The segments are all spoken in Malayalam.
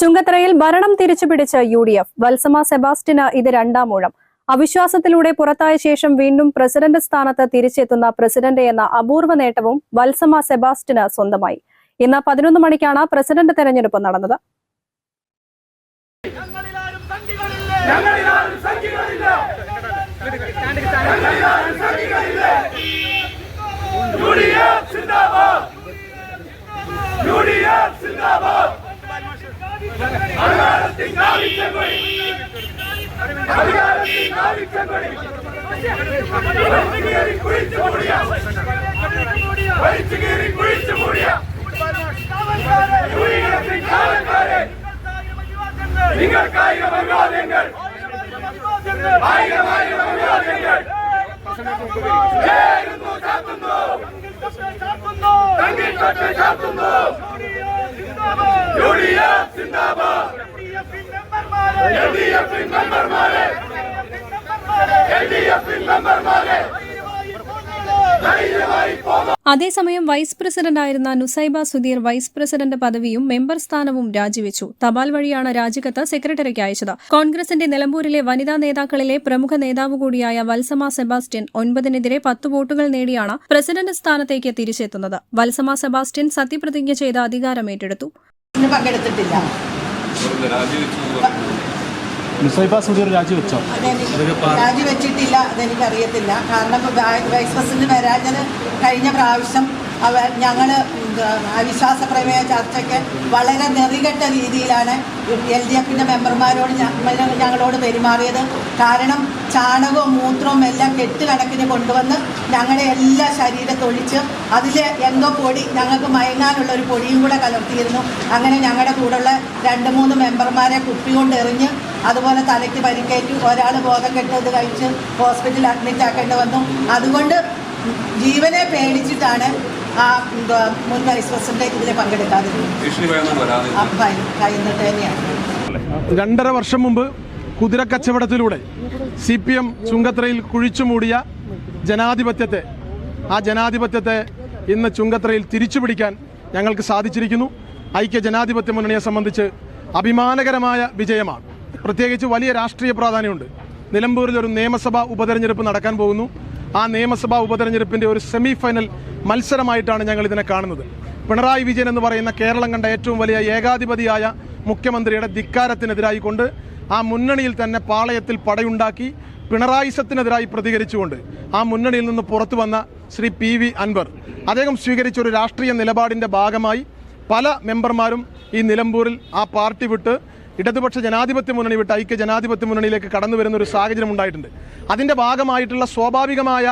ചുങ്കത്തറയിൽ ഭരണം തിരിച്ചുപിടിച്ച UDF. വത്സമ സെബാസ്റ്റ്യന് ഇത് രണ്ടാം ഊഴം. അവിശ്വാസത്തിലൂടെ പുറത്തായ ശേഷം വീണ്ടും പ്രസിഡന്റ് സ്ഥാനത്ത് തിരിച്ചെത്തുന്ന പ്രസിഡന്റ് എന്ന അപൂർവ നേട്ടവും വത്സമ സെബാസ്റ്റ്യന് സ്വന്തമായി. ഇന്ന് 11 മണിക്കാണ് പ്രസിഡന്റ് തെരഞ്ഞെടുപ്പ് നടന്നത്. അതേസമയം വൈസ് പ്രസിഡന്റായിരുന്ന നുസൈബ സുധീർ വൈസ് പ്രസിഡന്റ് പദവിയും മെമ്പർ സ്ഥാനവും രാജിവെച്ചു. തപാൽ വഴിയാണ് രാജിക്കത്ത് സെക്രട്ടറിക്ക് അയച്ചത്. കോൺഗ്രസിന്റെ നിലമ്പൂരിലെ വനിതാ നേതാക്കളിലെ പ്രമുഖ നേതാവ് കൂടിയായ വത്സമ സെബാസ്റ്റ്യൻ 9-നെതിരെ 10 വോട്ടുകൾ നേടിയാണ് പ്രസിഡന്റ് സ്ഥാനത്തേക്ക് തിരിച്ചെത്തുന്നത്. വത്സമ സെബാസ്റ്റ്യൻ സത്യപ്രതിജ്ഞ ചെയ്ത് അധികാരമേറ്റെടുത്തു. നുസൈബ സുധീർ രാജിവെച്ചോ? രാജിവെച്ചിട്ടില്ല, അതെനിക്കറിയത്തില്ല. കാരണം വൈസ് പ്രസിഡന്റ് വരാഞ്ഞത് കഴിഞ്ഞ പ്രാവശ്യം ഞങ്ങൾ അവിശ്വാസ പ്രമേയ ചർച്ചയ്ക്ക് വളരെ നെറികെട്ട രീതിയിലാണ് LDFന്റെ മെമ്പർമാരോട് ഞങ്ങളോട് പെരുമാറിയത്. കാരണം ചാണകവും മൂത്രവും എല്ലാം കെട്ടുകണക്കിന് കൊണ്ടുവന്ന് ഞങ്ങളുടെ എല്ലാ ശരീരത്തൊഴിച്ച് അതിൽ എന്തോ പൊടി ഞങ്ങൾക്ക് മയങ്ങാനുള്ള ഒരു പൊടിയും കൂടെ കലർത്തിയിരുന്നു. അങ്ങനെ ഞങ്ങളുടെ കൂടെയുള്ള 2-3 മെമ്പർമാരെ കുപ്പി കൊണ്ട് എറിഞ്ഞ് അതുപോലെ തലയ്ക്ക് പരിക്കേറ്റു. ഒരാൾ ബോധം കെട്ടത് കഴിച്ച് ഹോസ്പിറ്റലിൽ അഡ്മിറ്റ് ആക്കേണ്ടി വന്നു. അതുകൊണ്ട് ജീവനെ പേടിച്ചിട്ടാണ് ആ മുൻ വൈസ് പ്രസിഡന്റ് ഇതിൽ പങ്കെടുക്കാതിരുന്നത്. 2.5 വർഷം മുമ്പ് കുതിരക്കച്ചവടത്തിലൂടെ CPM ചുങ്കത്തറയിൽ കുഴിച്ചുമൂടിയ ജനാധിപത്യത്തെ ഇന്ന് ചുങ്കത്തറയിൽ തിരിച്ചുപിടിക്കാൻ ഞങ്ങൾക്ക് സാധിച്ചിരിക്കുന്നു. ഐക്യ ജനാധിപത്യ മുന്നണിയെ സംബന്ധിച്ച് അഭിമാനകരമായ വിജയമാണ്. പ്രത്യേകിച്ച് വലിയ രാഷ്ട്രീയ പ്രാധാന്യമുണ്ട്. നിലമ്പൂരിൽ ഒരു നിയമസഭാ ഉപതെരഞ്ഞെടുപ്പ് നടക്കാൻ പോകുന്നു. ആ നിയമസഭാ ഉപതെരഞ്ഞെടുപ്പിന്റെ ഒരു സെമി ഫൈനൽ മത്സരമായിട്ടാണ് ഞങ്ങൾ ഇതിനെ കാണുന്നത്. പിണറായി വിജയൻ എന്ന് പറയുന്ന കേരളം കണ്ട ഏറ്റവും വലിയ ഏകാധിപതിയായ മുഖ്യമന്ത്രിയുടെ ധിക്കാരത്തിനെതിരായിക്കൊണ്ട് ആ മുന്നണിയിൽ തന്നെ പാളയത്തിൽ പടയുണ്ടാക്കി പിണറായിസത്തിനെതിരായി പ്രതികരിച്ചുകൊണ്ട് ആ മുന്നണിയിൽ നിന്ന് പുറത്തു വന്ന ശ്രീ PV അൻവർ അദ്ദേഹം സ്വീകരിച്ച ഒരു രാഷ്ട്രീയ നിലപാടിന്റെ ഭാഗമായി പല മെമ്പർമാരും ഈ നിലമ്പൂരിൽ ആ പാർട്ടി വിട്ട് ഇടതുപക്ഷ ജനാധിപത്യ മുന്നണി വിട്ട് ഐക്യ ജനാധിപത്യ മുന്നണിയിലേക്ക് കടന്നു വരുന്ന ഒരു സാഹചര്യം ഉണ്ടായിട്ടുണ്ട്. അതിന്റെ ഭാഗമായിട്ടുള്ള സ്വാഭാവികമായ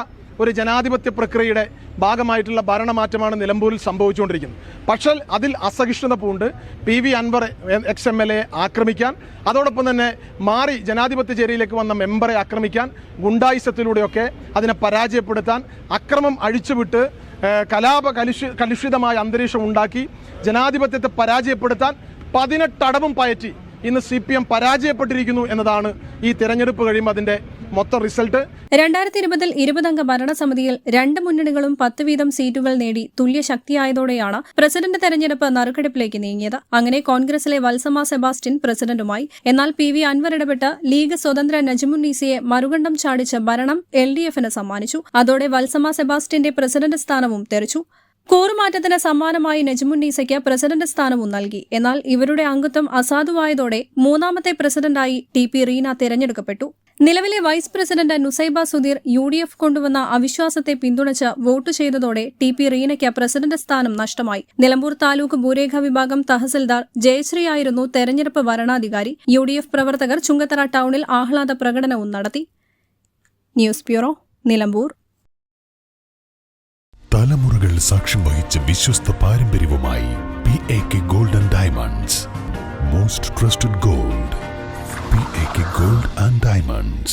ഒരു ജനാധിപത്യ പ്രക്രിയയുടെ ഭാഗമായിട്ടുള്ള ഭരണമാറ്റമാണ് നിലമ്പൂരിൽ സംഭവിച്ചുകൊണ്ടിരിക്കുന്നത്. പക്ഷേ അതിൽ അസഹിഷ്ണുത പൂണ്ട് PV അൻവർ ex-MLA ആക്രമിക്കാൻ, അതോടൊപ്പം തന്നെ മാറി ജനാധിപത്യ ചേരിയിലേക്ക് വന്ന മെമ്പറെ ആക്രമിക്കാൻ, ഗുണ്ടായിസത്തിലൂടെയൊക്കെ അതിനെ പരാജയപ്പെടുത്താൻ, അക്രമം അഴിച്ചുവിട്ട് കലുഷിതമായ അന്തരീക്ഷം ഉണ്ടാക്കി ജനാധിപത്യത്തെ പരാജയപ്പെടുത്താൻ 18 അടവും പയറ്റി ഇന്ന് CPM പരാജയപ്പെട്ടിരിക്കുന്നു എന്നതാണ് ഈ തെരഞ്ഞെടുപ്പ് കഴിയുമ്പോൾ അതിന്റെ മൊത്തം റിസൾട്ട്. 2020 20-അംഗ ഭരണസമിതിയിൽ 2 മുന്നണികളും 10 വീതം സീറ്റുകൾ നേടി തുല്യ ശക്തിയായതോടെയാണ് പ്രസിഡന്റ് തെരഞ്ഞെടുപ്പ് നറുക്കെടുപ്പിലേക്ക് നീങ്ങിയത്. അങ്ങനെ കോൺഗ്രസിലെ വത്സമ സെബാസ്റ്റ്യൻ പ്രസിഡന്റുമായി. എന്നാൽ PV അൻവർ ഇടപെട്ട് ലീഗ് സ്വതന്ത്ര നജ്മുന്നീസയെ മറുകണ്ഠം ചാടിച്ച് ഭരണം LDFന് സമ്മാനിച്ചു. അതോടെ വത്സമ സെബാസ്റ്റ്യന്റെ പ്രസിഡന്റ് സ്ഥാനവും തെറിച്ചു. കൂറുമാറ്റത്തിന് സമ്മാനമായി നജ്മുന്നീസയ്ക്ക് പ്രസിഡന്റ് സ്ഥാനവും നൽകി. എന്നാൽ ഇവരുടെ അംഗത്വം അസാധുവായതോടെ 3ാമത്തെ പ്രസിഡന്റായി TP റീന തെരഞ്ഞെടുക്കപ്പെട്ടു. നിലവിലെ vice president Nusaiba Sudheer UDF കൊണ്ടുവന്ന അവിശ്വാസത്തെ പിന്തുണച്ച് വോട്ട് ചെയ്തതോടെ TP റീനയ്ക്ക് പ്രസിഡന്റ് സ്ഥാനം നഷ്ടമായി. നിലമ്പൂർ താലൂക്ക് ഭൂരേഖ വിഭാഗം തഹസിൽദാർ ജയശ്രീയായിരുന്നു തെരഞ്ഞെടുപ്പ് വരണാധികാരി. UDF പ്രവർത്തകർ ചുങ്കത്തറ ടൌണിൽ ആഹ്ലാദ പ്രകടനവും നടത്തി. News bureau, Nilambur. തലമുറകൾ സാക്ഷ്യം വഹിച്ച വിശ്വസ്ത പാരമ്പര്യവുമായി PAK Gold and Diamonds. Most trusted gold. PAK Gold and Diamonds.